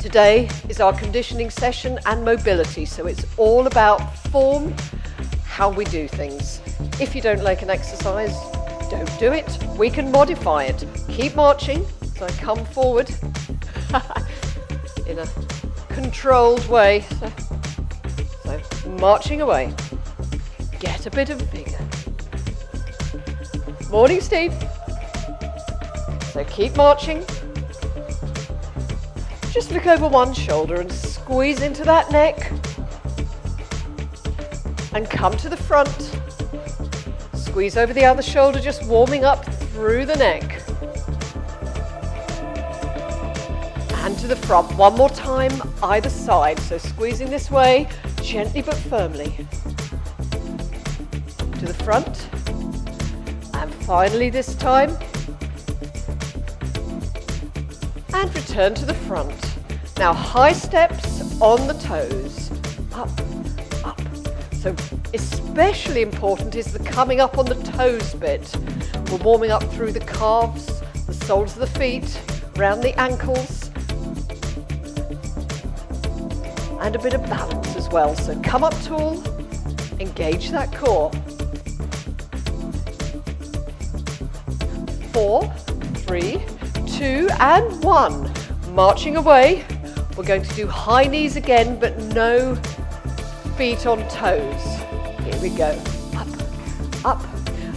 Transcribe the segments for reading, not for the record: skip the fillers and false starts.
Today is our conditioning session and mobility, so it's all about form, how we do things. If you don't like an exercise, don't do it. We can modify it. Keep marching. So I come forward in a controlled way. So marching away. Get a bit of vigor. Morning, Steve. So keep marching. Just look over one shoulder and squeeze into that neck. And come to the front. Squeeze over the other shoulder, just warming up through the neck. And to the front. One more time, either side. So squeezing this way, gently but firmly. To the front. And finally this time. And return to the front. Now high steps on the toes. Up, up. So especially important is the coming up on the toes bit. We're warming up through the calves, the soles of the feet, around the ankles. And a bit of balance as well. So come up tall, engage that core. 4, 3, 2 and 1. Marching away. We're going to do high knees again, but no feet on toes. Here we go. Up, up.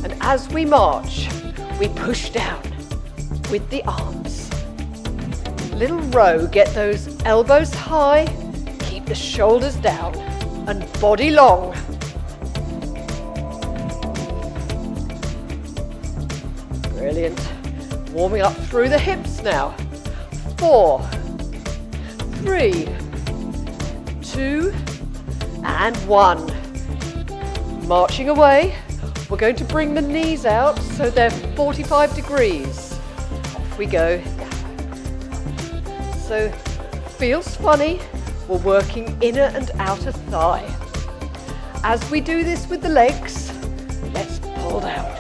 And as we march, we push down with the arms. Little row, get those elbows high, keep the shoulders down and body long. Brilliant. Warming up through the hips now. 4, 3, 2 and 1. Marching away. We're going to bring the knees out so they're 45 degrees. Off we go. So feels funny. We're working inner and outer thigh. As we do this with the legs, let's pull down.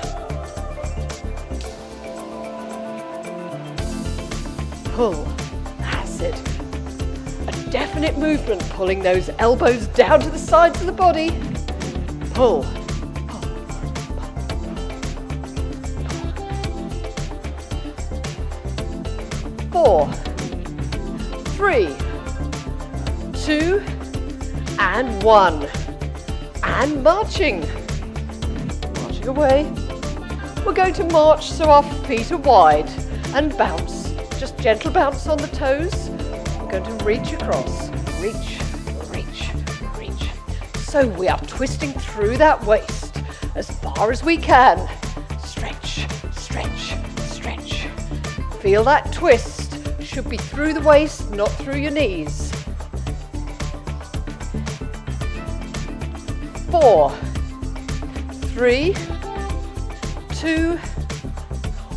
Pull, that's it. A definite movement, pulling those elbows down to the sides of the body. Pull, pull, pull, pull. 4, 3, 2 and 1. And marching. Marching away. We're going to march so our feet are wide and bounce. Just gentle bounce on the toes. We're going to reach across. Reach, reach, reach. So we are twisting through that waist as far as we can. Stretch, stretch, stretch. Feel that twist. Should be through the waist, not through your knees. 4, 3, 2,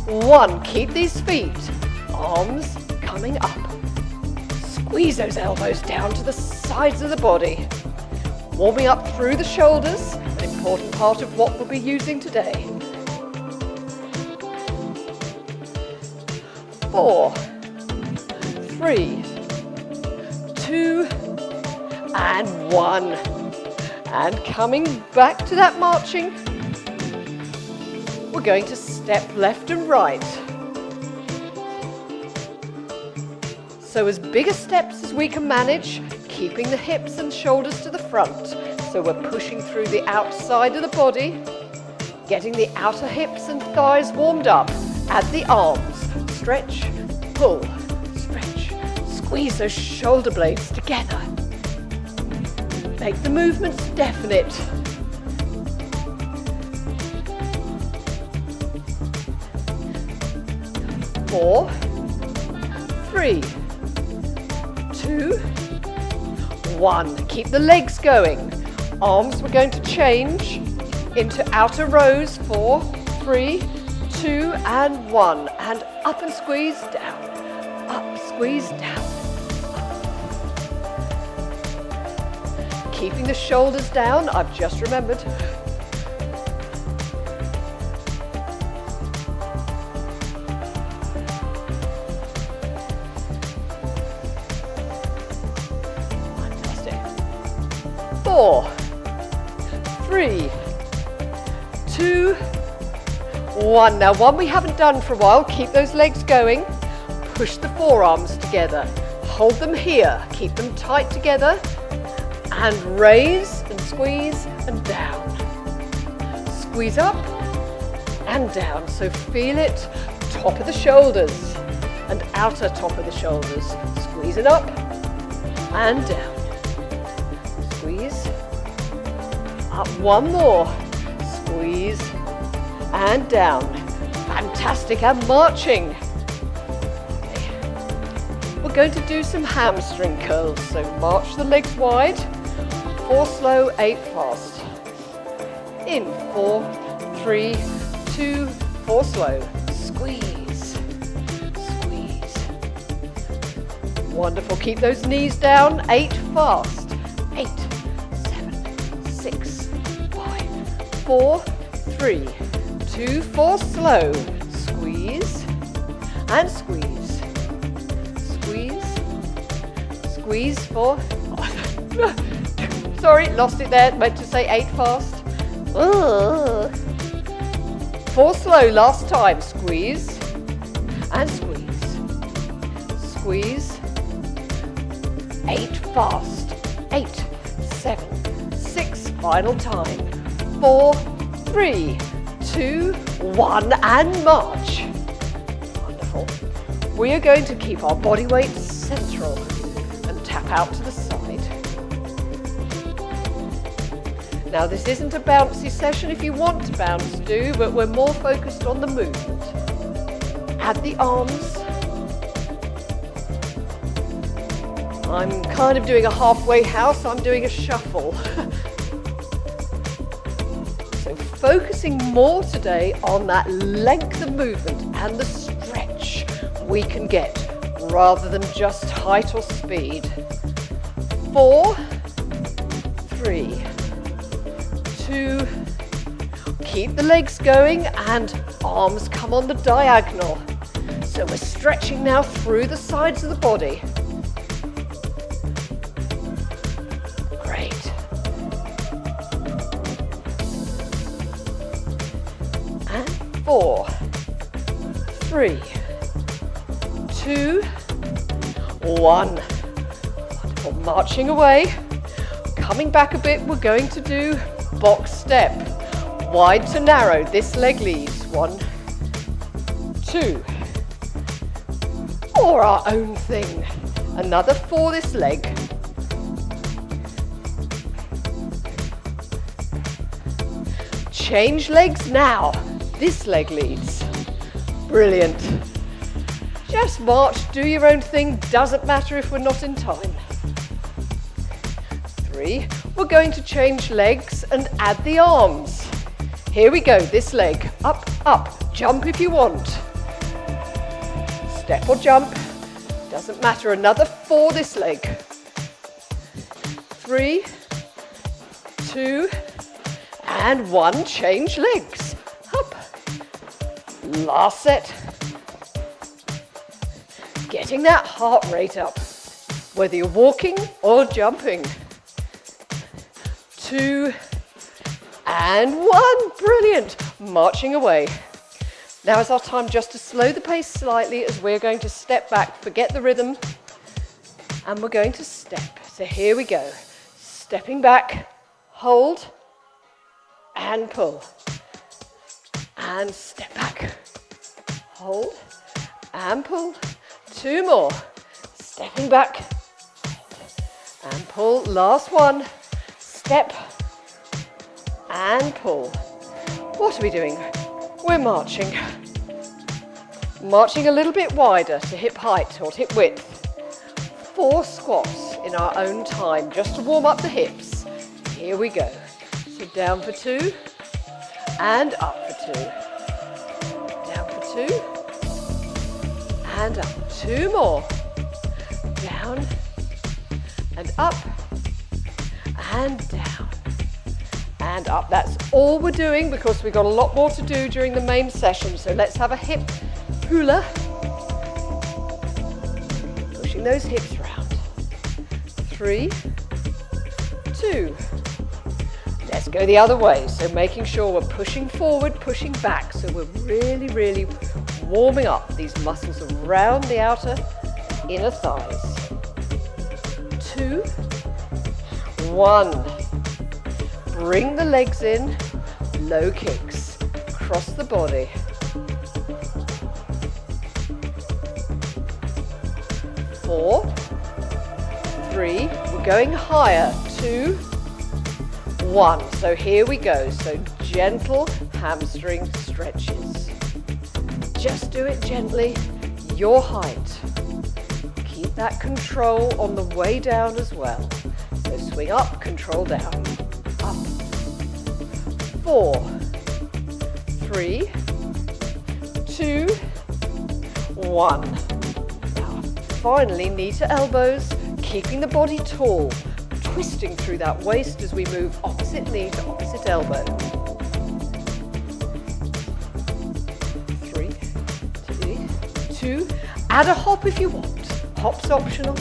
1. Keep these feet. Arms coming up. Squeeze those elbows down to the sides of the body. Warming up through the shoulders, an important part of what we'll be using today. 4, 3, 2 and 1. And coming back to that marching, we're going to step left and right. So as big a steps as we can manage, keeping the hips and shoulders to the front. So we're pushing through the outside of the body, getting the outer hips and thighs warmed up. Add the arms, stretch, pull, stretch, squeeze those shoulder blades together. Make the movements definite. 4, 3, 2, 1. Keep the legs going. Arms, we're going to change into outer rows. 4, 3, 2 and 1. And up and squeeze down. Up, squeeze down. Keeping the shoulders down, I've just remembered. 4, 3, 2, 1. Now, one we haven't done for a while. Keep those legs going. Push the forearms together. Hold them here. Keep them tight together. And raise and squeeze and down. Squeeze up and down. So feel it, top of the shoulders and outer top of the shoulders. Squeeze it up and down. Squeeze. Up one more. Squeeze and down. Fantastic, and marching. Okay. We're going to do some hamstring curls. So march the legs wide. 4 slow, 8 fast. In 4, 3, 2, 4 slow. Squeeze. Squeeze. Wonderful. Keep those knees down. 8 fast. 8, 7, 6, 5, 4, 3, 2, 4 slow. Squeeze and squeeze. Squeeze. Squeeze for. Sorry, lost it there. Meant to say 8 fast. 4 slow last time. Squeeze and squeeze. Squeeze. 8 fast. 8, 7, 6. Final time. 4, 3, 2, 1, and march. Wonderful. We are going to keep our body weight central and tap out to the side. Now, this isn't a bouncy session. If you want to bounce, do, but we're more focused on the movement. Add the arms. I'm kind of doing a halfway house. I'm doing a shuffle. So focusing more today on that length of movement and the stretch we can get rather than just height or speed. 4, 3, 2, keep the legs going and arms come on the diagonal. So we're stretching now through the sides of the body. Great. And 4, 3, 2, 1. Wonderful. Marching away. Coming back a bit, we're going to do box step. Wide to narrow. This leg leads. 1, 2. Or our own thing. Another for this leg. Change legs now. This leg leads. Brilliant. Just march, do your own thing. Doesn't matter if we're not in time. 3. We're going to change legs and add the arms. Here we go. This leg. Up, up. Jump if you want. Step or jump. Doesn't matter. Another for this leg. 3, 2, and 1. Change legs. Up. Last set. Getting that heart rate up, whether you're walking or jumping. 2 and 1. Brilliant. Marching away. Now is our time just to slow the pace slightly as we're going to step back, forget the rhythm, and we're going to step. So here we go. Stepping back, hold, and pull. And step back, hold, and pull. 2 more. Stepping back, and pull. Last one. Step, and pull. What are we doing? We're marching. Marching a little bit wider to hip height or hip width. 4 squats in our own time, just to warm up the hips. Here we go. So down for 2, and up for 2. Down for 2, and up. 2 more. Down, and up, and down. And up. That's all we're doing because we've got a lot more to do during the main session. So let's have a hip hula. Pushing those hips round. 3, 2, 2. Let's go the other way. So making sure we're pushing forward, pushing back. So we're really, really warming up these muscles around the outer inner thighs. 2, 1. Bring the legs in, low kicks, across the body. 4, 3, we're going higher. 2, 1. So here we go. So gentle hamstring stretches. Just do it gently, your height. Keep that control on the way down as well. So swing up, control down. Up. 4, 3, 2, 1. Now, finally, knee to elbows, keeping the body tall, twisting through that waist as we move opposite knee to opposite elbow. 3, 2, add a hop if you want. Hop's optional.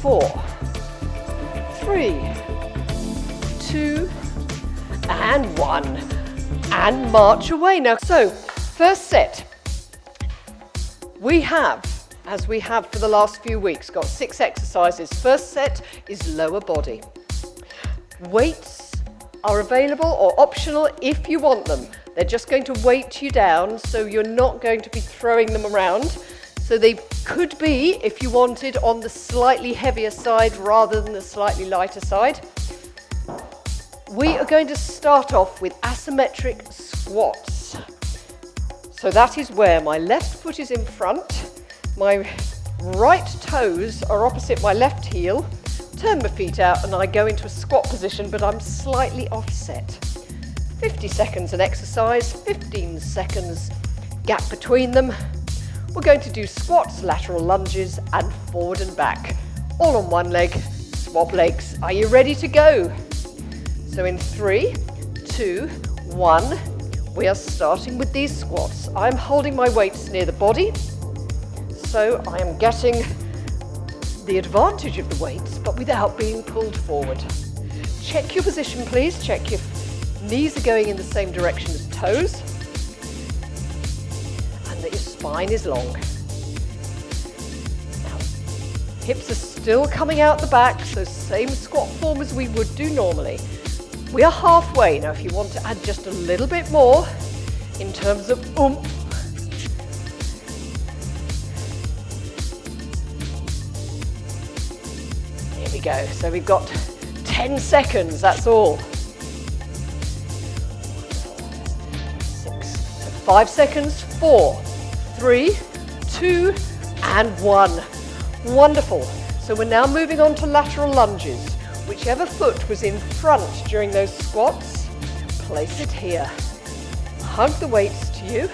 4, 3, 2, and 1. And march away. Now, so first set. We have, as we have for the last few weeks, got 6 exercises. First set is lower body. Weights are available or optional if you want them. They're just going to weight you down, so you're not going to be throwing them around. So they could be, if you wanted, on the slightly heavier side rather than the slightly lighter side. We are going to start off with asymmetric squats. So that is where my left foot is in front, my right toes are opposite my left heel, turn my feet out and I go into a squat position, but I'm slightly offset. 50 seconds an exercise, 15 seconds gap between them. We're going to do squats, lateral lunges and forward and back. All on one leg, swap legs. Are you ready to go? So in 3, 2, 1, we are starting with these squats. I'm holding my weights near the body, so I am getting the advantage of the weights, but without being pulled forward. Check your position, please. Check your knees are going in the same direction as toes, and that your spine is long. Now, hips are still coming out the back, so same squat form as we would do normally. We are halfway. Now, if you want to add just a little bit more in terms of oomph, here we go. So we've got 10 seconds, that's all. 6, so 5 seconds, 4, 3, 2, and 1. Wonderful. So we're now moving on to lateral lunges. Whichever foot was in front during those squats, place it here. Hug the weights to you.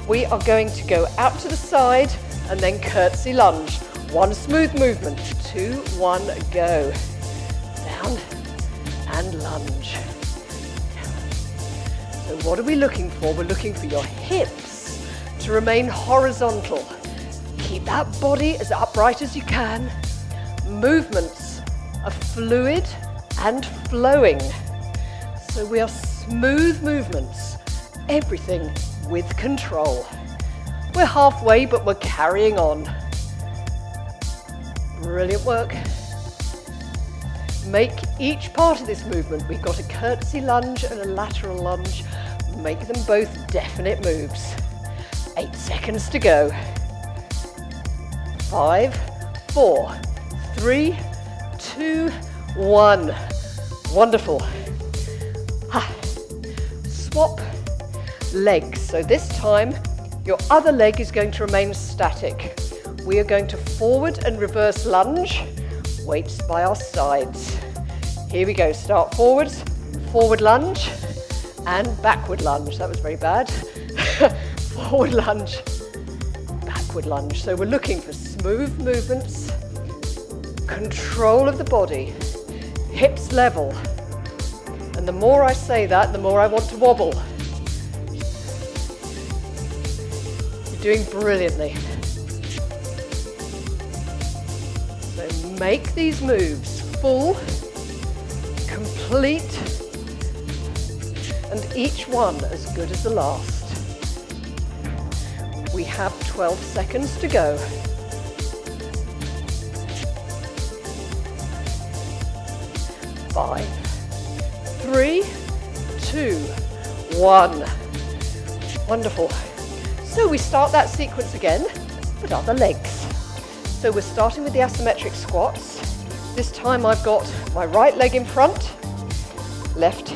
We are going to go out to the side and then curtsy lunge. One smooth movement. 2, 1, go. Down and lunge. So what are we looking for? We're looking for your hips to remain horizontal. Keep that body as upright as you can. Movements are fluid and flowing. So we are smooth movements, everything with control. We're halfway, but we're carrying on. Brilliant work. Make each part of this movement. We've got a curtsy lunge and a lateral lunge. Make them both definite moves. 8 seconds to go. 5, 4, 3, 2, 1. Wonderful. Swap legs. So this time, your other leg is going to remain static. We are going to forward and reverse lunge, weights by our sides. Here we go. Start forwards, forward lunge, and backward lunge. That was very bad. Forward lunge, backward lunge. So we're looking for smooth movements, control of the body, hips level. And the more I say that, the more I want to wobble. You're doing brilliantly. So make these moves full, complete, and each one as good as the last. We have 12 seconds to go. 5, 3, 2, 1. Wonderful. So we start that sequence again, but other legs. So we're starting with the asymmetric squats. This time I've got my right leg in front, left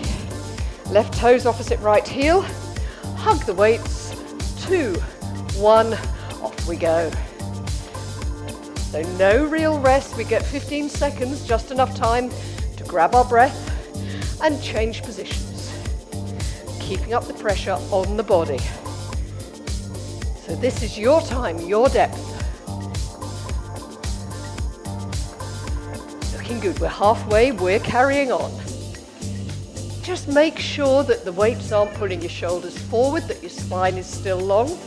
toes opposite right heel, hug the weights, 2, 1, off we go. So no real rest, we get 15 seconds, just enough time to grab our breath and change positions, keeping up the pressure on the body. So this is your time, your depth. Looking good, we're halfway, we're carrying on. Just make sure that the weights aren't pulling your shoulders forward, that your spine is still long.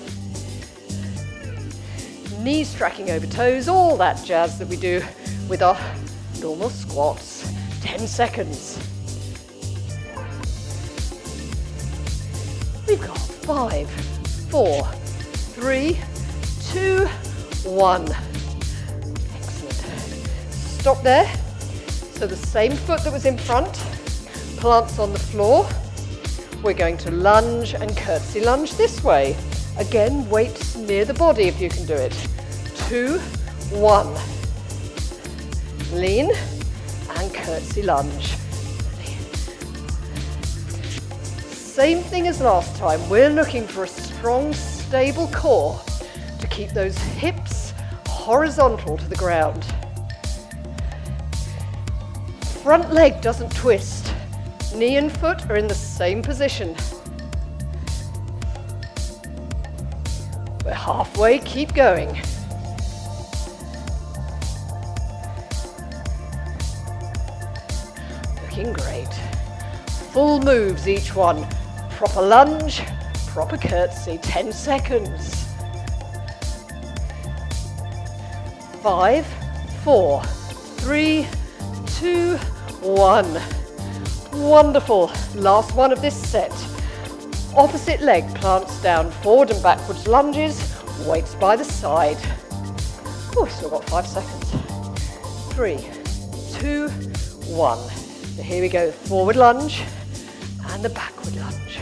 Knees tracking over toes, all that jazz that we do with our normal squats. 10 seconds. We've got 5, 4, 3, 2, 1. Excellent. Stop there. So the same foot that was in front plants on the floor. We're going to lunge and curtsy lunge this way. Again, weights near the body if you can do it. 2, 1. Lean and curtsy lunge. Same thing as last time. We're looking for a strong, stable core to keep those hips horizontal to the ground. Front leg doesn't twist. Knee and foot are in the same position. We're halfway, keep going. Looking great. Full moves each one. Proper lunge, proper curtsy, 10 seconds. 5, 4, 3, 2, 1. Wonderful. Last one of this set. Opposite leg plants down, forward and backwards lunges, weights by the side. Oh, we've still got 5 seconds. 3, 2, 1. So here we go, forward lunge and the backward lunge.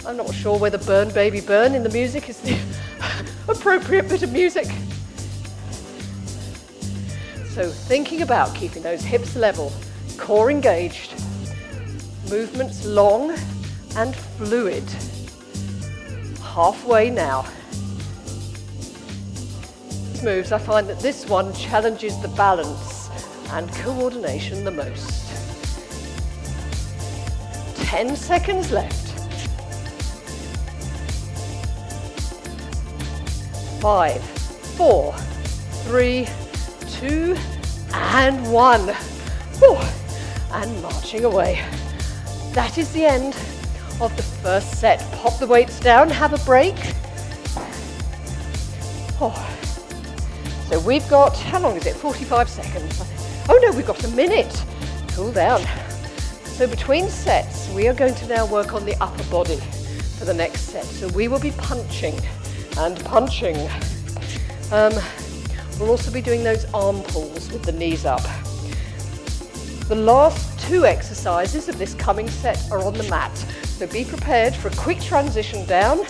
I'm not sure whether Burn Baby Burn in the music is the appropriate bit of music. So thinking about keeping those hips level, core engaged, movements long and fluid. Halfway now. These moves, I find that this one challenges the balance and coordination the most. 10 seconds left. 5, 4, 3, 2, and 1. And marching away. That is the end of the first set. Pop the weights down, have a break. So we've got, how long is it? 45 seconds. Oh no, we've got a minute. Cool down. So between sets, we are going to now work on the upper body for the next set. So we will be punching and punching. We'll also be doing those arm pulls with the knees up. The last 2 exercises of this coming set are on the mat. So be prepared for a quick transition down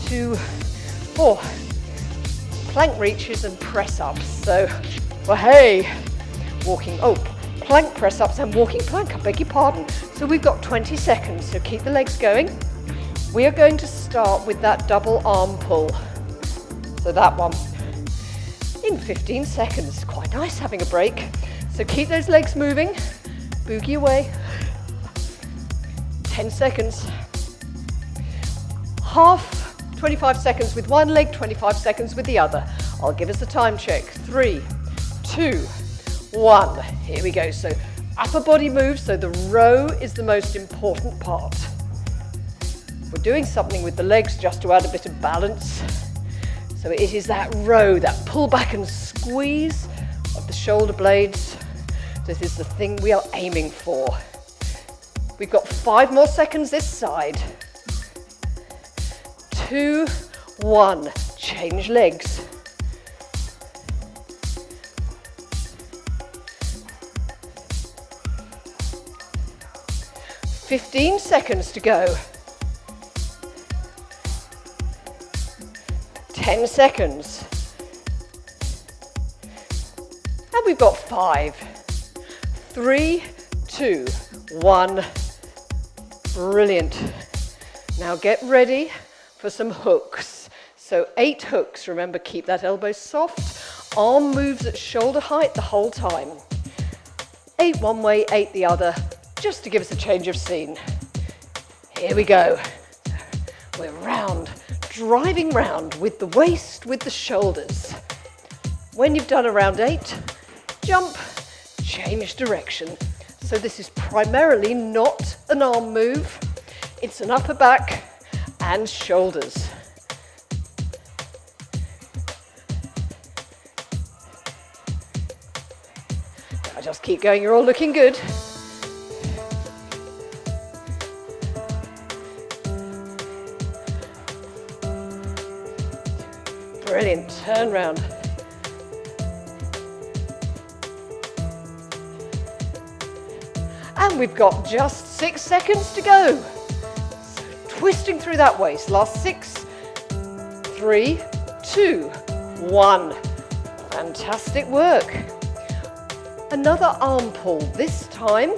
to plank reaches and press ups. So, walking, plank press ups and walking plank, I beg your pardon. So we've got 20 seconds, so keep the legs going. We are going to start with that double arm pull. So that one in 15 seconds. Quite nice having a break. So keep those legs moving, boogie away. 10 seconds. Half, 25 seconds with one leg, 25 seconds with the other. I'll give us a time check. 3, 2, 1. Here we go. So upper body moves, so the row is the most important part. We're doing something with the legs just to add a bit of balance. So it is that row, that pull back and squeeze of the shoulder blades. This is the thing we are aiming for. We've got 5 more seconds this side. 2, 1, change legs. 15 seconds to go. 10 seconds. And we've got 5, 3, 2, 1. Brilliant. Now get ready for some hooks. So 8 hooks. Remember, keep that elbow soft. Arm moves at shoulder height the whole time. 8 one way, 8 the other, just to give us a change of scene. Here we go. We're round, driving round with the waist, with the shoulders. When you've done around 8, jump, change direction. So this is primarily not an arm move, it's an upper back and shoulders. Now just keep going, you're all looking good. Brilliant, turn round. And we've got just 6 seconds to go. So twisting through that waist. Last 6, 3, 2, 1. Fantastic work. Another arm pull. This time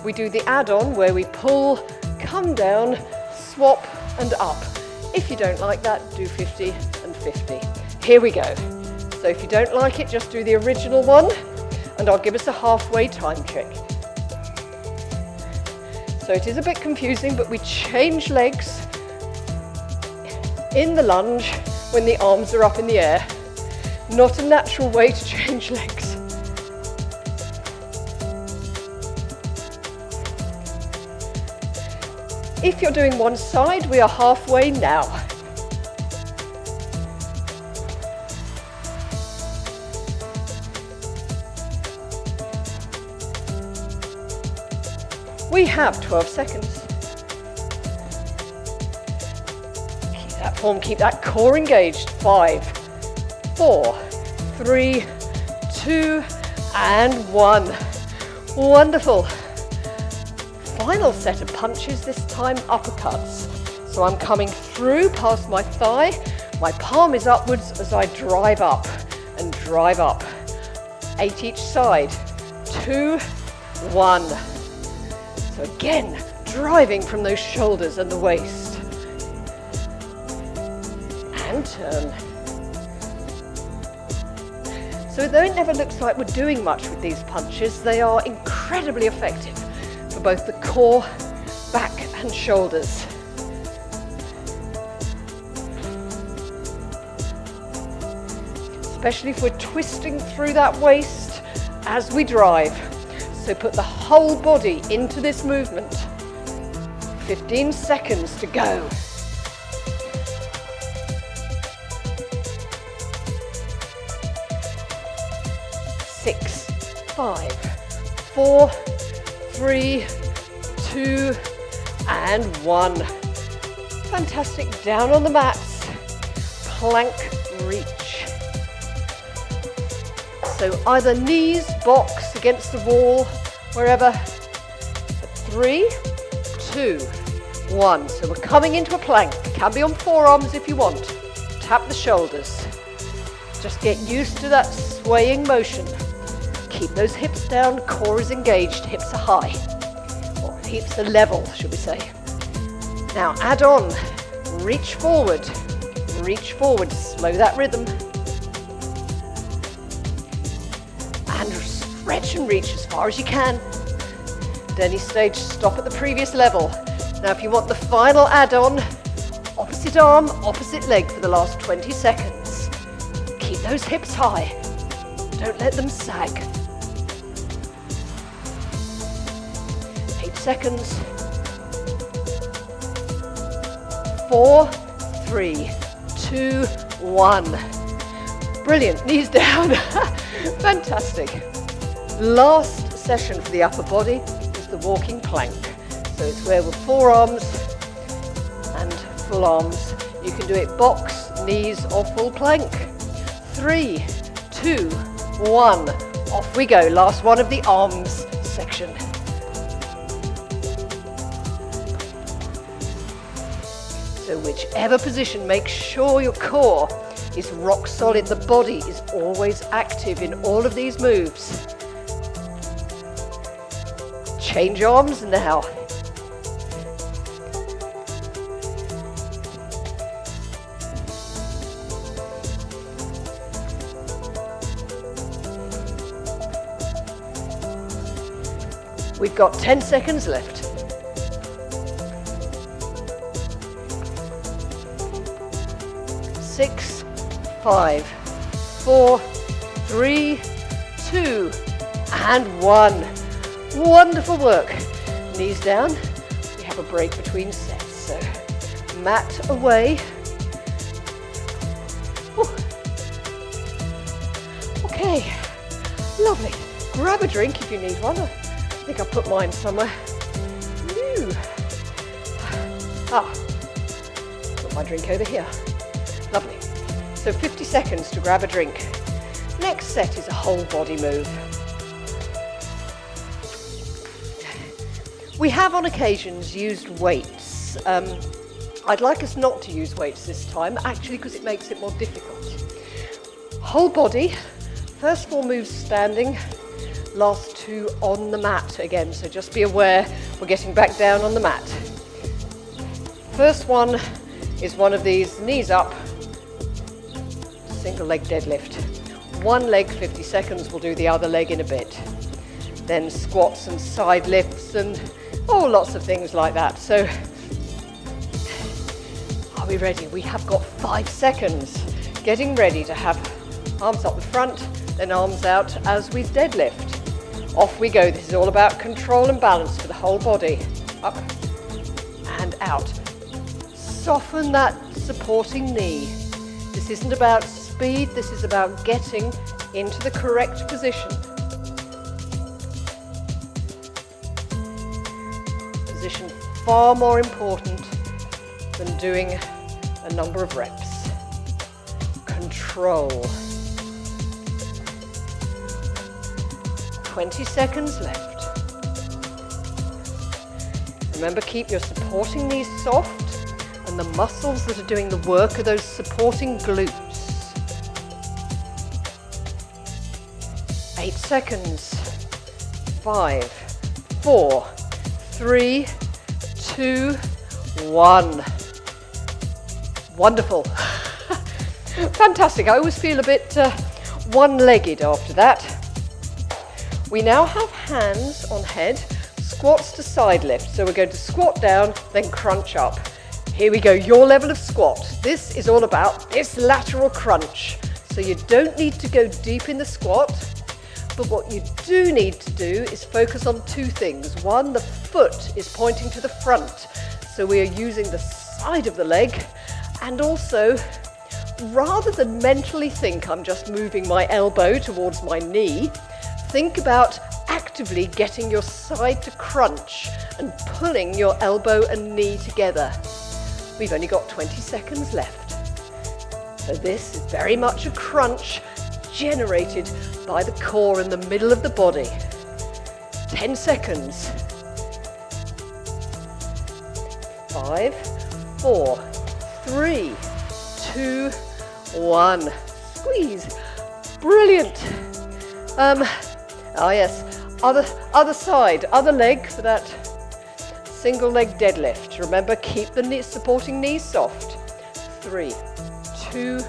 we do the add-on where we pull, come down, swap and up. If you don't like that, do 50 and 50. Here we go. So if you don't like it, just do the original one and I'll give us a halfway time check. So it is a bit confusing, but we change legs in the lunge when the arms are up in the air. Not a natural way to change legs. If you're doing one side, we are halfway now. We have 12 seconds. Keep that form, keep that core engaged. 5, 4, 3, 2, and 1. Wonderful. Final set of punches, this time uppercuts. So I'm coming through past my thigh. My palm is upwards as I drive up and drive up. 8 each side. 2, 1. So again, driving from those shoulders and the waist. And turn. So though it never looks like we're doing much with these punches, they are incredibly effective for both the core, back and shoulders. Especially if we're twisting through that waist as we drive. So put the whole body into this movement. 15 seconds to go. 6, 5, 4, 3, 2, and 1. Fantastic. Down on the mats. Plank reach. So either knees, box, against the wall, wherever. 3, 2, 1. So we're coming into a plank. Can be on forearms if you want. Tap the shoulders. Just get used to that swaying motion. Keep those hips down, core is engaged, hips are high. Or hips are level, should we say. Now add on. Reach forward, slow that rhythm. And stretch and reach as far as you can. At any stage, stop at the previous level. Now if you want the final add-on, opposite arm, opposite leg for the last 20 seconds. Keep those hips high. Don't let them sag. 8 seconds. 4, 3, 2, 1. Brilliant, knees down. Fantastic. Last session for the upper body is the walking plank. So it's where with forearms and full arms. You can do it box, knees or full plank. 3, 2, 1. Off we go. Last one of the arms section. So whichever position, make sure your core is rock solid. The body is always active in all of these moves. Change arms now. We've got 10 seconds left. 6, 5, 4, 3, 2, and 1. Wonderful work. Knees down. We have a break between sets. So mat away. Ooh. Okay, lovely. Grab a drink if you need one. I think I put mine somewhere. Ooh. Put my drink over here. Lovely. So 50 seconds to grab a drink. Next set is a whole body move. We have on occasions used weights. I'd like us not to use weights this time, actually, because it makes it more difficult. Whole body, first 4 moves standing, last 2 on the mat again, so just be aware we're getting back down on the mat. First one is one of these, knees up, single leg deadlift. One leg, 50 seconds, we'll do the other leg in a bit. Then squats and side lifts and lots of things like that. So, are we ready? We have got 5 seconds. Getting ready to have arms up the front, then arms out as we deadlift. Off we go. This is all about control and balance for the whole body. Up and out. Soften that supporting knee. This isn't about speed, this is about getting into the correct position. Position far more important than doing a number of reps. Control. 20 seconds left. Remember, keep your supporting knees soft, and the muscles that are doing the work are those supporting glutes. 8 seconds. 5, 4, 3, 2, 1. Wonderful. Fantastic. I always feel a bit one-legged after that. We now have hands on head, squats to side lift. So we're going to squat down, then crunch up. Here we go, your level of squat. This is all about this lateral crunch. So you don't need to go deep in the squat, but what you do need to do is focus on 2 things. One, the foot is pointing to the front. So we are using the side of the leg, and also, rather than mentally think I'm just moving my elbow towards my knee, think about actively getting your side to crunch and pulling your elbow and knee together. We've only got 20 seconds left. So this is very much a crunch generated by the core in the middle of the body. 10 seconds. 5, 4, 3, 2, 1. Squeeze. Brilliant. Yes, other side, other leg for that single leg deadlift. Remember, keep the supporting knees soft. 3, 2,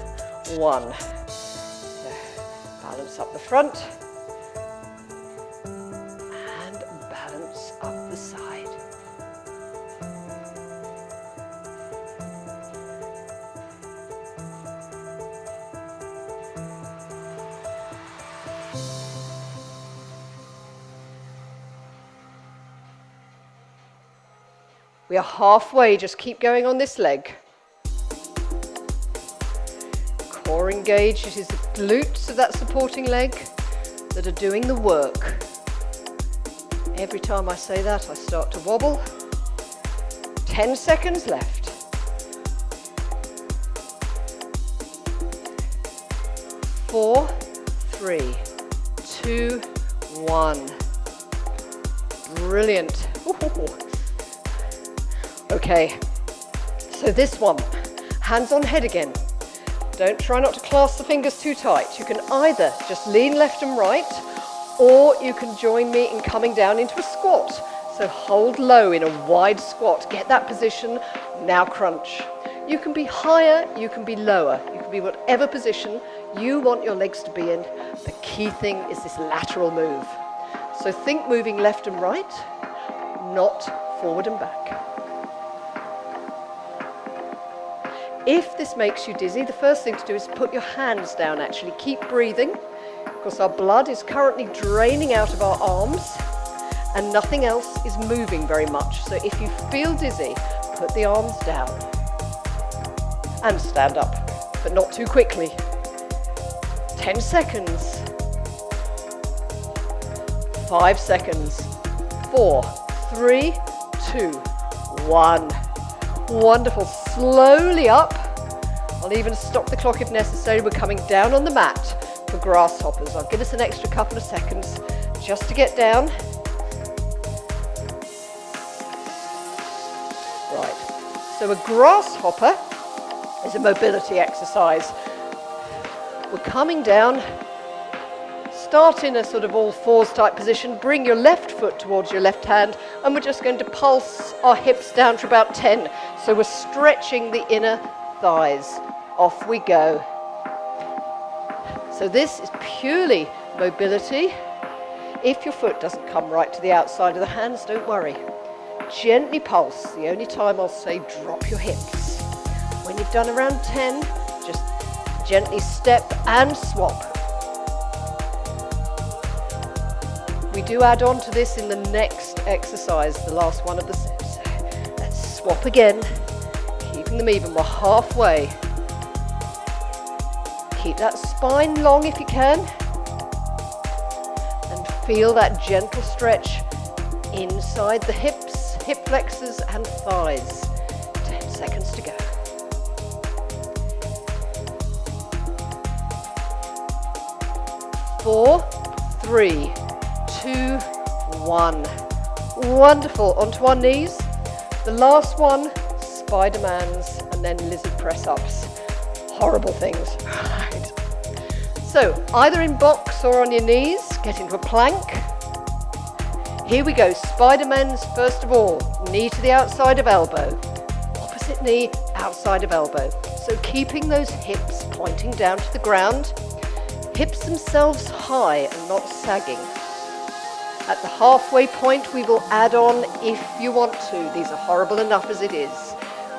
1. So, balance up the front and balance up the side. We are halfway, just keep going on this leg. Core engaged. It is the glutes of that supporting leg that are doing the work. Every time I say that, I start to wobble. 10 seconds left. 4, 3, 2, 1. Brilliant. Ooh. Okay, so this one, hands on head again. Don't try not to clasp the fingers too tight. You can either just lean left and right, or you can join me in coming down into a squat. So hold low in a wide squat. Get that position, now crunch. You can be higher, you can be lower. You can be whatever position you want your legs to be in. The key thing is this lateral move. So think moving left and right, not forward and back. If this makes you dizzy, the first thing to do is put your hands down actually. Keep breathing, because our blood is currently draining out of our arms and nothing else is moving very much. So if you feel dizzy, put the arms down and stand up, but not too quickly. 10 seconds. 5 seconds. 4, 3, 2, 1. Wonderful. Slowly up. I'll even stop the clock if necessary. We're coming down on the mat for grasshoppers. I'll give us an extra couple of seconds just to get down. Right. So a grasshopper is a mobility exercise. We're coming down. Start in a sort of all fours type position. Bring your left foot towards your left hand, and we're just going to pulse our hips down to about 10. So we're stretching the inner thighs. Off we go. So this is purely mobility. If your foot doesn't come right to the outside of the hands, don't worry. Gently pulse. The only time I'll say drop your hips. When you've done around 10, just gently step and swap. We do add on to this in the next exercise, the last one of the sets. Let's swap again, keeping them even. We're halfway. Keep that spine long if you can. And feel that gentle stretch inside the hips, hip flexors and thighs. 10 seconds to go. 4, 3, 2, 1. Wonderful. Onto our knees. The last one, Spider-Mans and then lizard press-ups. Horrible things. Right. So either in box or on your knees, get into a plank. Here we go. Spider-Mans first of all. Knee to the outside of elbow. Opposite knee, outside of elbow. So keeping those hips pointing down to the ground. Hips themselves high and not sagging. At the halfway point, we will add on if you want to. These are horrible enough as it is.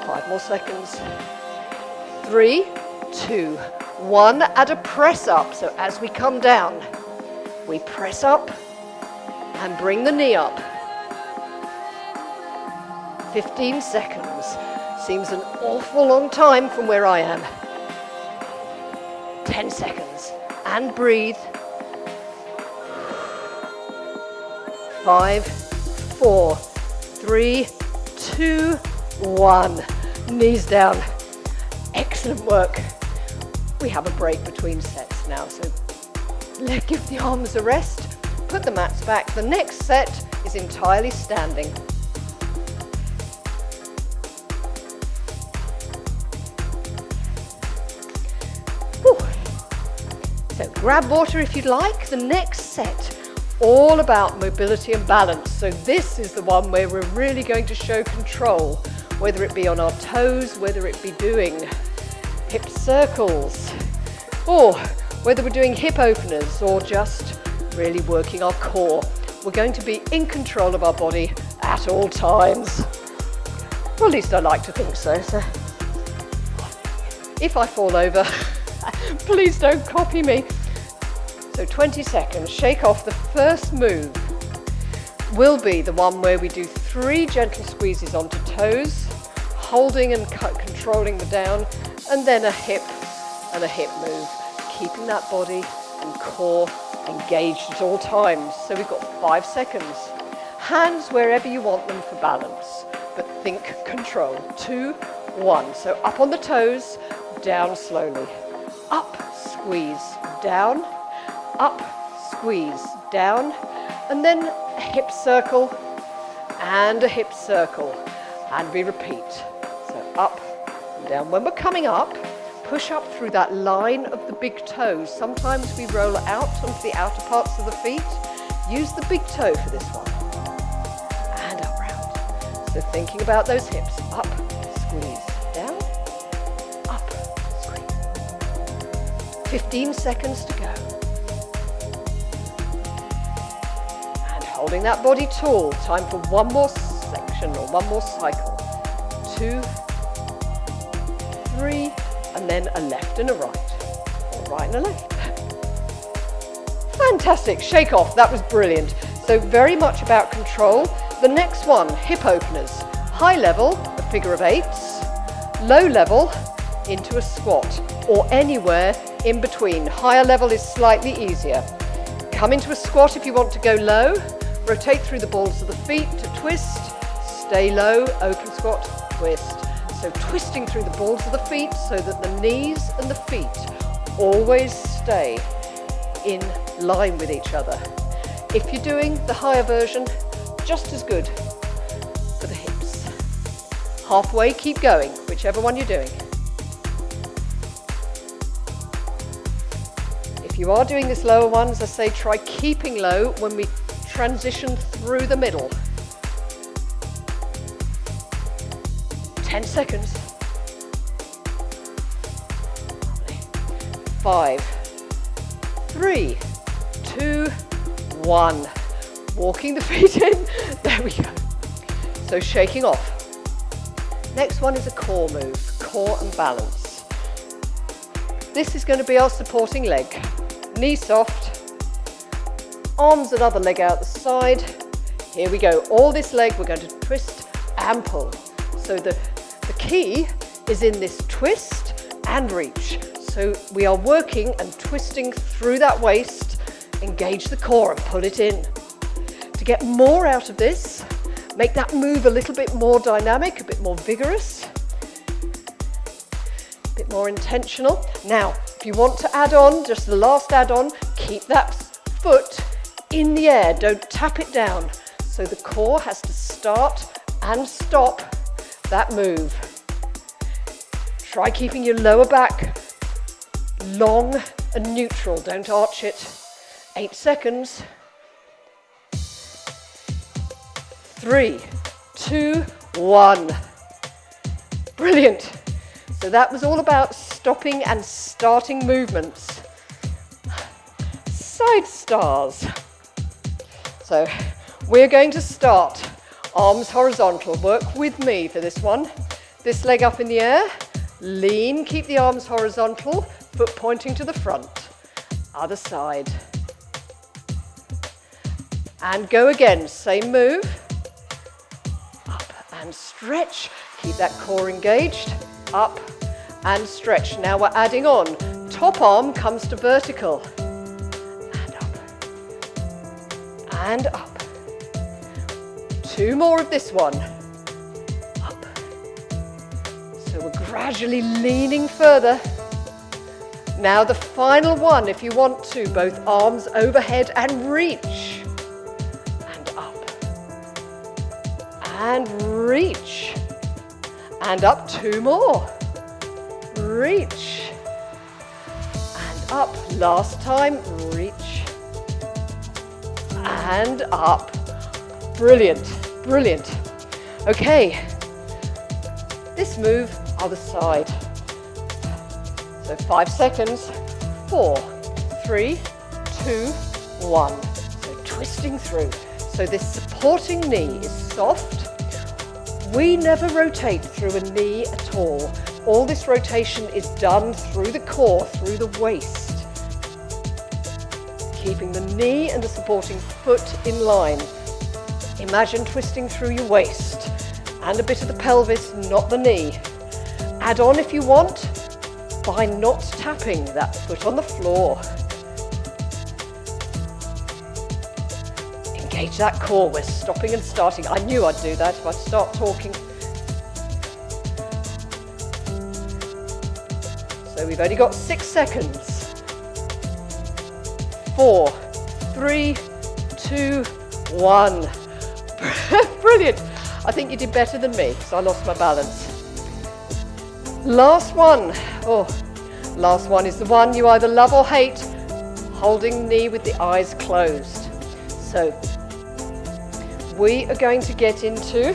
5 more seconds. 3, 2, 1. Add a press up. So as we come down, we press up and bring the knee up. 15 seconds. Seems an awful long time from where I am. 10 seconds. And breathe. 5, 4, 3, 2, 1. Knees down. Excellent work. We have a break between sets now, so give the arms a rest. Put the mats back. The next set is entirely standing. Whew. So grab water if you'd like. The next set, all about mobility and balance. So this is the one where we're really going to show control, whether it be on our toes, whether it be doing hip circles, or whether we're doing hip openers or just really working our core. We're going to be in control of our body at all times. Well, at least I like to think so. So if I fall over, please don't copy me. So 20 seconds, shake off. The first move will be the one where we do 3 gentle squeezes onto toes, holding and controlling the down, and then a hip and a hip move, keeping that body and core engaged at all times. So we've got 5 seconds. Hands wherever you want them for balance, but think control. 2, 1. So up on the toes, down slowly. Up, squeeze, down, up, squeeze, down, and then a hip circle and a hip circle. And we repeat. So up and down. When we're coming up, push up through that line of the big toes. Sometimes we roll out onto the outer parts of the feet. Use the big toe for this one. And up round. So thinking about those hips. Up, squeeze, down, up, squeeze. 15 seconds to go. And holding that body tall. Time for one more section or one more cycle. 2, 3, and then a left and a right, or right and a left. Fantastic, shake off, that was brilliant. So very much about control. The next one, hip openers. High level, a figure of 8s, low level, into a squat, or anywhere in between. Higher level is slightly easier. Come into a squat if you want to go low, rotate through the balls of the feet to twist, stay low, open squat, twist. So twisting through the balls of the feet so that the knees and the feet always stay in line with each other. If you're doing the higher version, just as good for the hips. Halfway, keep going, whichever one you're doing. If you are doing this lower one, as I say, try keeping low when we transition through the middle. 10 seconds. 5, 3, 2, 1. Walking the feet in. There we go. So shaking off. Next one is a core move, core and balance. This is going to be our supporting leg. Knee soft, arms and other leg out the side. Here we go. All this leg we're going to twist and pull. So the key is in this twist and reach. So we are working and twisting through that waist, engage the core and pull it in. To get more out of this, make that move a little bit more dynamic, a bit more vigorous, a bit more intentional. Now, if you want to add on, just the last add on, keep that foot in the air, don't tap it down. So the core has to start and stop that move. Try keeping your lower back long and neutral, don't arch it. 8 seconds. 3, 2, 1. Brilliant. So that was all about stopping and starting movements. Side stars. So we're going to start. Arms horizontal. Work with me for this one. This leg up in the air. Lean, keep the arms horizontal, foot pointing to the front. Other side. And go again, same move. Up and stretch. Keep that core engaged. Up and stretch. Now we're adding on. Top arm comes to vertical. And up. And up. 2 more of this one. Up. So we're gradually leaning further. Now the final one, if you want to, both arms overhead and reach. And up. And reach. And up. 2 more. Reach. And up. Last time. Reach. And up. Brilliant. Brilliant. Okay. This move, other side. So 5 seconds. 4, 3, 2, 1. So twisting through. So this supporting knee is soft. We never rotate through a knee at all. All this rotation is done through the core, through the waist. Keeping the knee and the supporting foot in line. Imagine twisting through your waist and a bit of the pelvis, not the knee. Add on if you want, by not tapping that foot on the floor. Engage that core. We're stopping and starting. I knew I'd do that if I'd start talking. So we've only got 6 seconds. 4, 3, 2, 1. Brilliant. I think you did better than me because I lost my balance. Last one. Oh, last one is the one you either love or hate. Holding knee with the eyes closed. So we are going to get into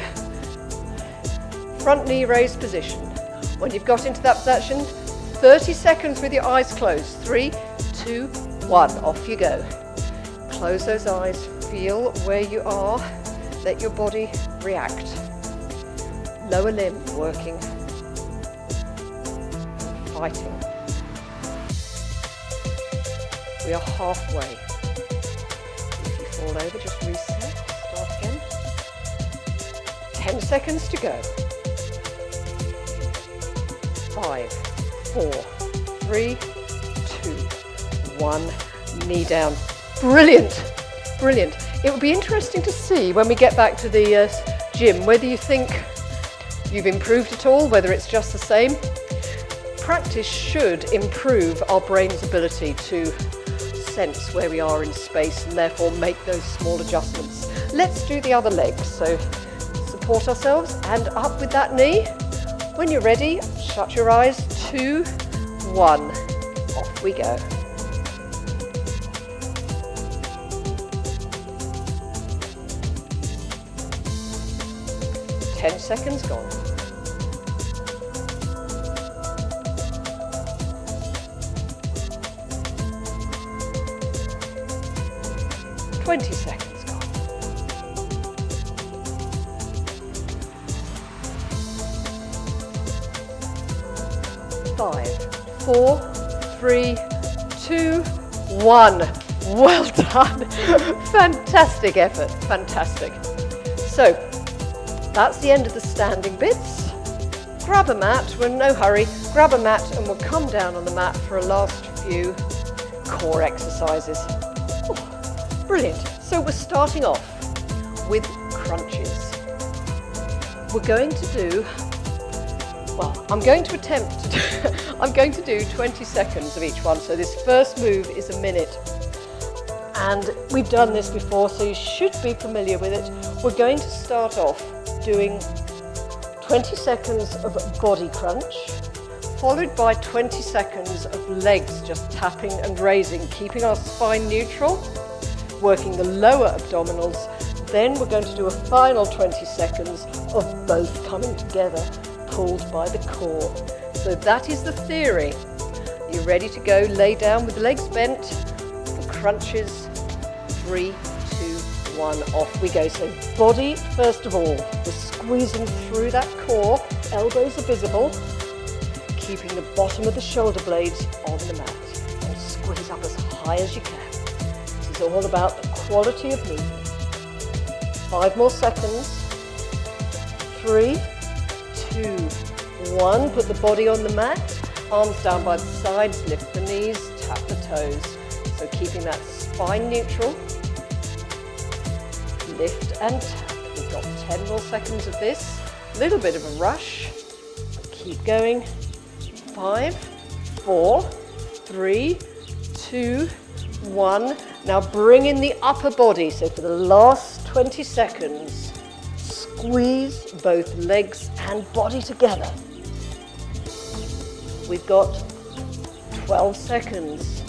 front knee raised position. When you've got into that position, 30 seconds with your eyes closed. 3, 2, 1. Off you go. Close those eyes. Feel where you are. Let your body react. Lower limb working. Fighting. We are halfway. If you fall over, just reset. Start again. 10 seconds to go. 5, 4, 3, 2, 1. Knee down. Brilliant. Brilliant. It will be interesting to see when we get back to the gym whether you think you've improved at all, whether it's just the same. Practice should improve our brain's ability to sense where we are in space and therefore make those small adjustments. Let's do the other leg. So support ourselves and up with that knee. When you're ready, shut your eyes. 2, 1. Off we go. Ten seconds gone. 20 seconds gone. 5, 4, 3, 2, 1. Well done. Fantastic effort. Fantastic. So that's the end of the standing bits. Grab a mat. We're in no hurry. Grab a mat and we'll come down on the mat for a last few core exercises. Oh, brilliant. So we're starting off with crunches. We're going to do, well, I'm going to attempt to do, I'm going to do 20 seconds of each one. So this first move is a minute. And we've done this before, so you should be familiar with it. We're going to start off doing 20 seconds of body crunch, followed by 20 seconds of legs just tapping and raising, keeping our spine neutral, working the lower abdominals. Then we're going to do a final 20 seconds of both coming together, pulled by the core. So that is the theory. Are you ready to go? Lay down with the legs bent for crunches. 3, 2, 1, off we go. So body, first of all, we're squeezing through that core, elbows are visible, keeping the bottom of the shoulder blades on the mat, and squeeze up as high as you can. This is all about the quality of movement. 5 more seconds. 3, 2, 1, put the body on the mat, arms down by the sides, lift the knees, tap the toes. So keeping that spine neutral. Lift and tap. We've got 10 more seconds of this. A little bit of a rush. Keep going. 5, 4, 3, 2, 1. Now bring in the upper body. So for the last 20 seconds, squeeze both legs and body together. We've got 12 seconds.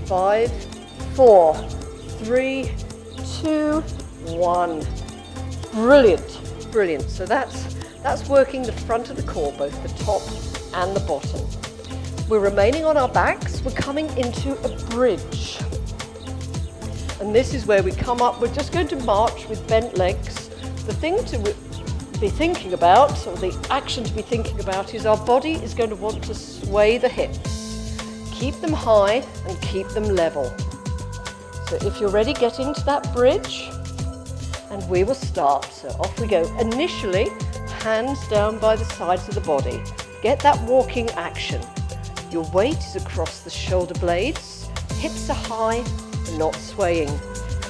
5, 4, 3, 2, 1. Brilliant, brilliant. So that's working the front of the core, both the top and the bottom. We're remaining on our backs. We're coming into a bridge. And this is where we come up. We're just going to march with bent legs. The thing to be thinking about, or the action to be thinking about, is our body is going to want to sway the hips. Keep them high and keep them level. So if you're ready, get into that bridge and we will start. So off we go. Initially, hands down by the sides of the body. Get that walking action. Your weight is across the shoulder blades, hips are high, not swaying.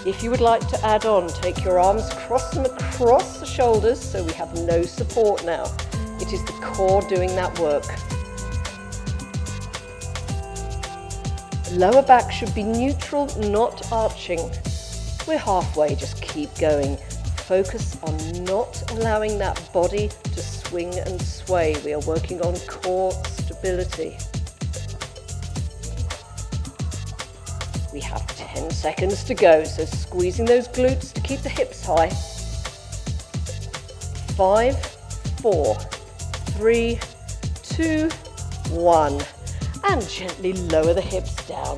If you would like to add on, take your arms, cross them across the shoulders so we have no support now. It is the core doing that work. Lower back should be neutral, not arching. We're halfway, just keep going. Focus on not allowing that body to swing and sway. We are working on core stability. We have 10 seconds to go, so squeezing those glutes to keep the hips high. 5, 4, 3, 2, 1. And gently lower the hips down.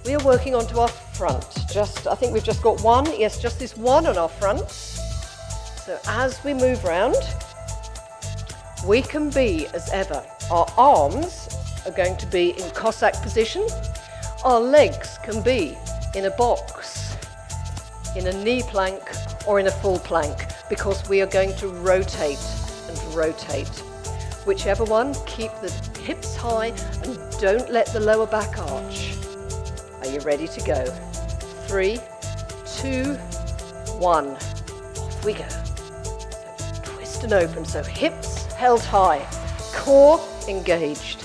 We are working onto our front. I think we've just got one. Yes, just this one on our front. So as we move round, we can be as ever. Our arms are going to be in Cossack position. Our legs can be in a box, in a knee plank, or in a full plank, because we are going to rotate and rotate. Whichever one, keep the hips high and don't let the lower back arch. Are you ready to go? 3, 2, 1. Off we go. So twist and open. So hips held high, core engaged.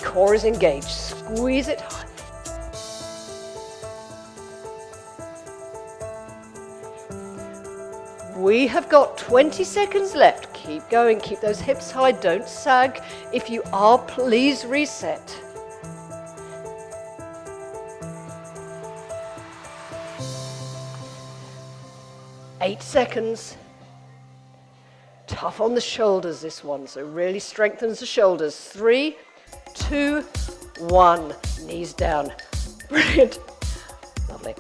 Core is engaged. Squeeze it high. We have got 20 seconds left. Keep going. Keep those hips high. Don't sag. If you are, please reset. Eight seconds. Tough on the shoulders, this one. So really strengthens the shoulders. 3, 2, 1. Knees down. Brilliant. Lovely.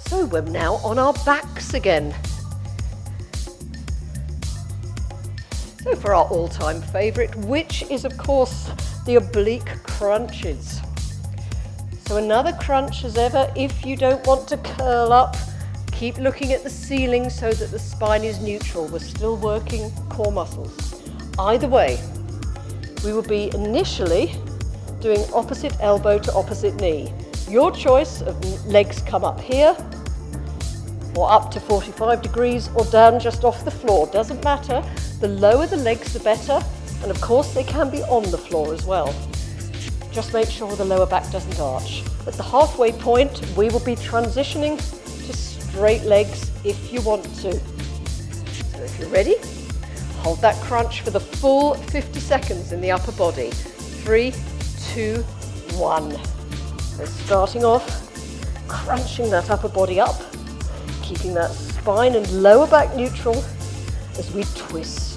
So we're now on our backs again. So for our all-time favourite, which is of course the oblique crunches. So another crunch as ever. If you don't want to curl up, keep looking at the ceiling so that the spine is neutral. We're still working core muscles. Either way, we will be initially doing opposite elbow to opposite knee. Your choice of legs come up here, or up to 45 degrees, or down just off the floor. Doesn't matter. The lower the legs, the better. And of course, they can be on the floor as well. Just make sure the lower back doesn't arch. At the halfway point, we will be transitioning to straight legs if you want to. So if you're ready, hold that crunch for the full 50 seconds in the upper body. 3, 2, 1. So starting off, crunching that upper body up, keeping that spine and lower back neutral as we twist.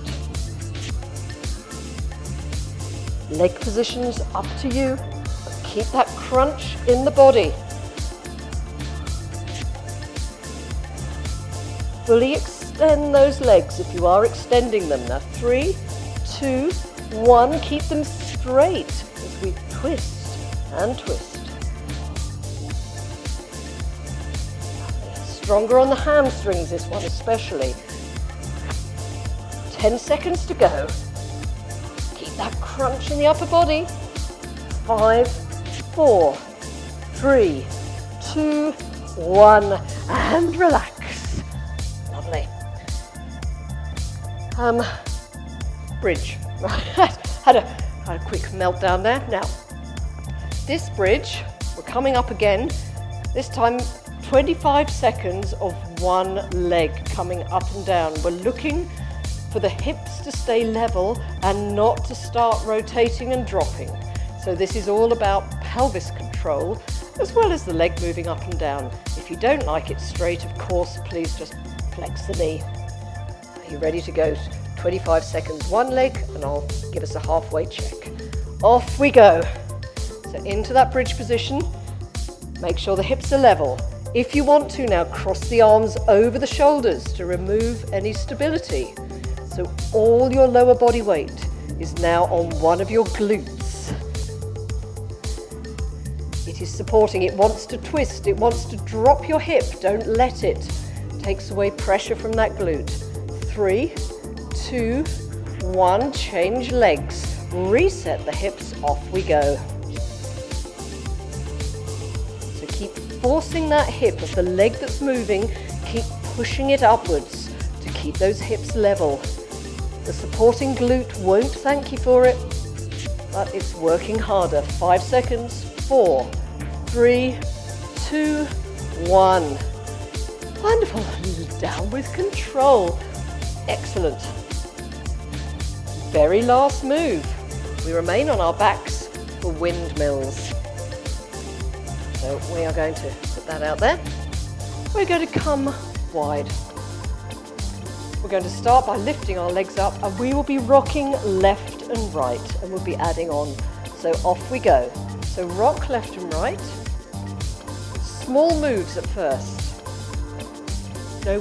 Leg positions up to you, but keep that crunch in the body. Fully extend those legs if you are extending them. Now 3, 2, 1. Keep them straight as we twist and twist. Stronger on the hamstrings, this one especially. 10 seconds to go. Keep that crunch in the upper body. 5, 4, 3, 2, 1, and relax. Lovely. Bridge. had a quick meltdown there. Now, this bridge, we're coming up again. This time, 25 seconds of one leg coming up and down. We're looking for the hips to stay level and not to start rotating and dropping. So this is all about pelvis control as well as the leg moving up and down. If you don't like it straight, of course, please just flex the knee. Are you ready to go? 25 seconds, one leg, and I'll give us a halfway check. Off we go. So into that bridge position, make sure the hips are level. If you want to now, cross the arms over the shoulders to remove any stability. So all your lower body weight is now on one of your glutes. It is supporting, it wants to twist, it wants to drop your hip, don't let it. Takes away pressure from that glute. 3, 2, 1, change legs. Reset the hips, off we go. So keep forcing that hip of the leg that's moving, keep pushing it upwards to keep those hips level. The supporting glute won't thank you for it, but it's working harder. 5 seconds, 4, 3, 2, 1. Wonderful, down with control. Excellent. Very last move. We remain on our backs for windmills. So we are going to put that out there. We're going to come wide. We're going to start by lifting our legs up, and we will be rocking left and right, and we'll be adding on. So off we go. So rock left and right. Small moves at first. No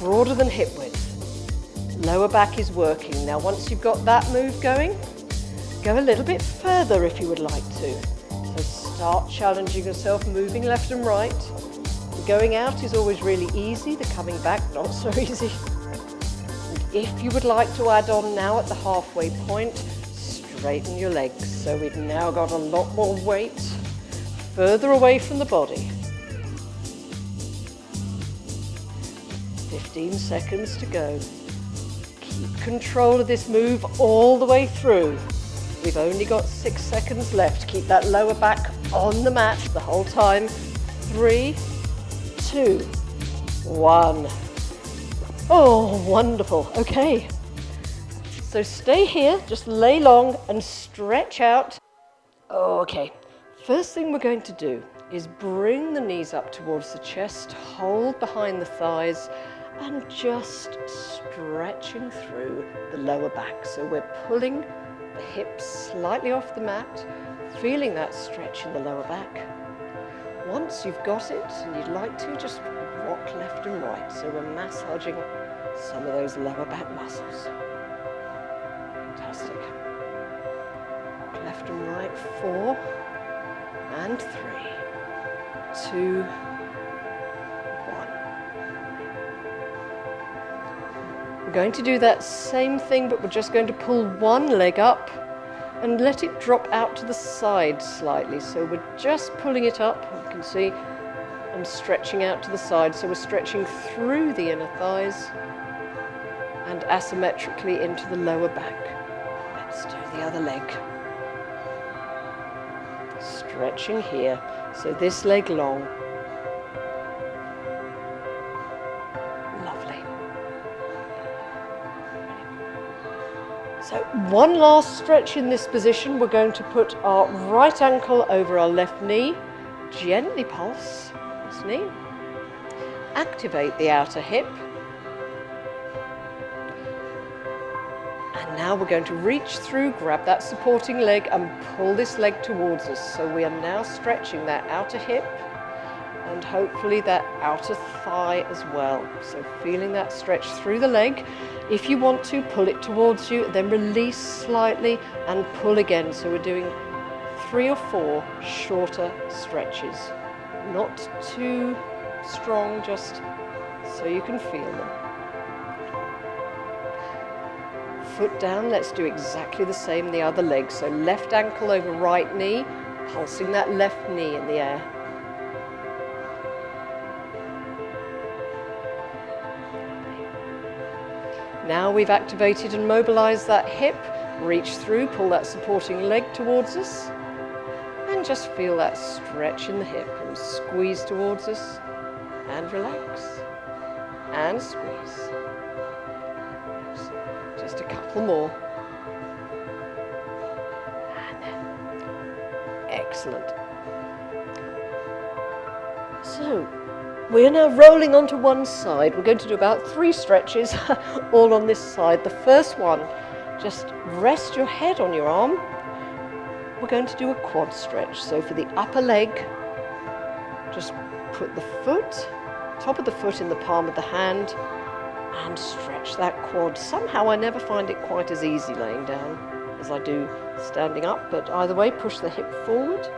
broader than hip width. Lower back is working. Now once you've got that move going, go a little bit further if you would like to. So start challenging yourself, moving left and right. The going out is always really easy, the coming back not so easy. And if you would like to add on now at the halfway point, straighten your legs. So we've now got a lot more weight further away from the body. 15 seconds to go. Keep control of this move all the way through. We've only got 6 seconds left. Keep that lower back on the mat the whole time. 3, 2, 1. Oh, wonderful. Okay. So stay here, just lay long and stretch out. Okay. First thing we're going to do is bring the knees up towards the chest, hold behind the thighs, and just stretching through the lower back. So we're pulling the hips slightly off the mat, feeling that stretch in the lower back. Once you've got it and you'd like to, just rock left and right. So we're massaging some of those lower back muscles. Fantastic. Rock left and right, 4 and 3, 2, 1. We're going to do that same thing, but we're just going to pull one leg up and let it drop out to the side slightly. So we're just pulling it up, you can see, and stretching out to the side. So we're stretching through the inner thighs and asymmetrically into the lower back. Let's do the other leg. Stretching here. So this leg long. Lovely. So one last stretch in this position. We're going to put our right ankle over our left knee. Gently pulse this knee. Activate the outer hip. And now we're going to reach through, grab that supporting leg and pull this leg towards us. So we are now stretching that outer hip and hopefully that outer thigh as well. So feeling that stretch through the leg. If you want to, pull it towards you, then release slightly and pull again. So we're doing 3 or 4 shorter stretches. Not too strong, just so you can feel them. Foot down, let's do exactly the same the other leg. So left ankle over right knee, pulsing that left knee in the air. Now we've activated and mobilized that hip, reach through, pull that supporting leg towards us, and just feel that stretch in the hip and squeeze towards us, and relax, and squeeze. Just a couple more. And then. Excellent. So, we are now rolling onto one side. We're going to do about 3 stretches, all on this side. The first one, just rest your head on your arm. We're going to do a quad stretch. So for the upper leg, just put the foot, top of the foot in the palm of the hand, and stretch that quad. Somehow I never find it quite as easy laying down as I do standing up, but either way, push the hip forward,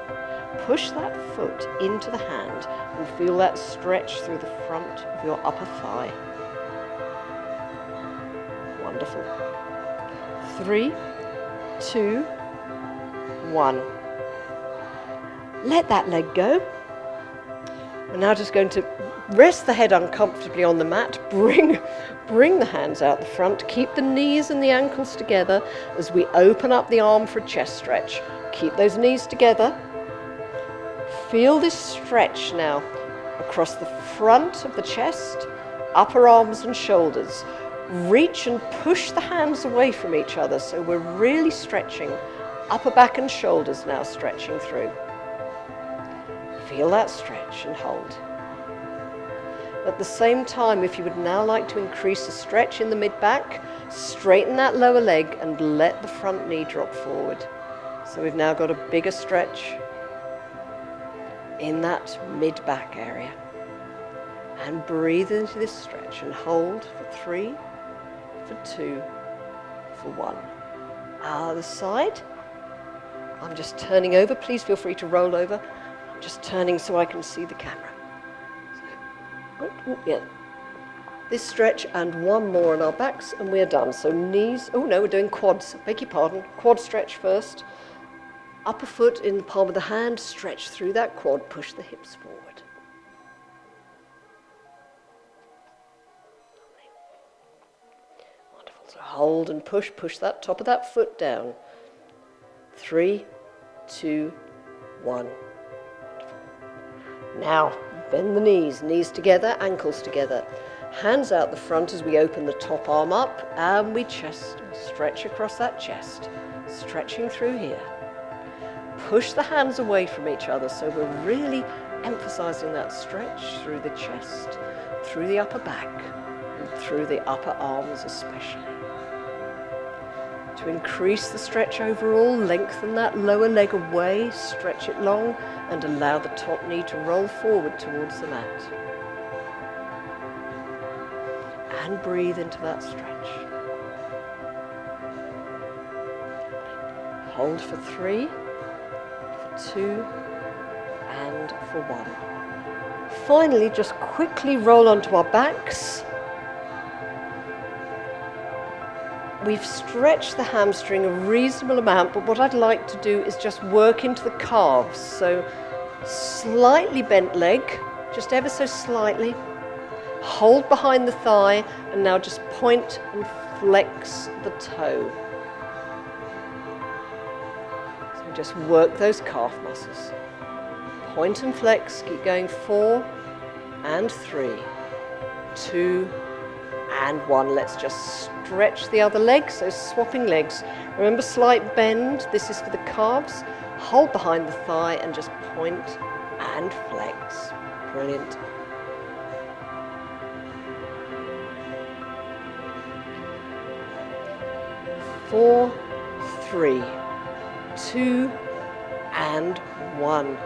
push that foot into the hand, and feel that stretch through the front of your upper thigh. Wonderful. 3, 2, 1. Let that leg go. We're now just going to rest the head uncomfortably on the mat, bring the hands out the front, keep the knees and the ankles together as we open up the arm for a chest stretch. Keep those knees together. Feel this stretch now across the front of the chest, upper arms and shoulders. Reach and push the hands away from each other so we're really stretching upper back and shoulders now, stretching through. Feel that stretch and hold. At the same time, if you would now like to increase the stretch in the mid-back, straighten that lower leg and let the front knee drop forward. So we've now got a bigger stretch in that mid-back area. And breathe into this stretch and hold for 3, for 2, for 1. Other side. I'm just turning over. Please feel free to roll over. I'm just turning so I can see the camera. Yeah. This stretch and one more on our backs and we're done. So knees, oh no, we're doing quads, beg your pardon. Quad stretch first. Upper foot in the palm of the hand, stretch through that quad, push the hips forward. Wonderful. So hold and push that top of that foot down. 3, 2, 1. Now, bend the knees together, ankles together. Hands out the front as we open the top arm up and we stretch across that chest, stretching through here. Push the hands away from each other so we're really emphasizing that stretch through the chest, through the upper back, and through the upper arms especially. To increase the stretch overall, lengthen that lower leg away, stretch it long, and allow the top knee to roll forward towards the mat. And breathe into that stretch. Hold for 3, for 2, and for 1. Finally, just quickly roll onto our backs. We've stretched the hamstring a reasonable amount, but what I'd like to do is just work into the calves. So slightly bent leg, just ever so slightly. Hold behind the thigh and now just point and flex the toe. So just work those calf muscles. Point and flex, keep going 4 and 3, 2 and 1. Let's just stretch the other leg, so swapping legs. Remember, slight bend, this is for the calves. Hold behind the thigh and just point and flex. Brilliant. Four, 3, 2 and 1.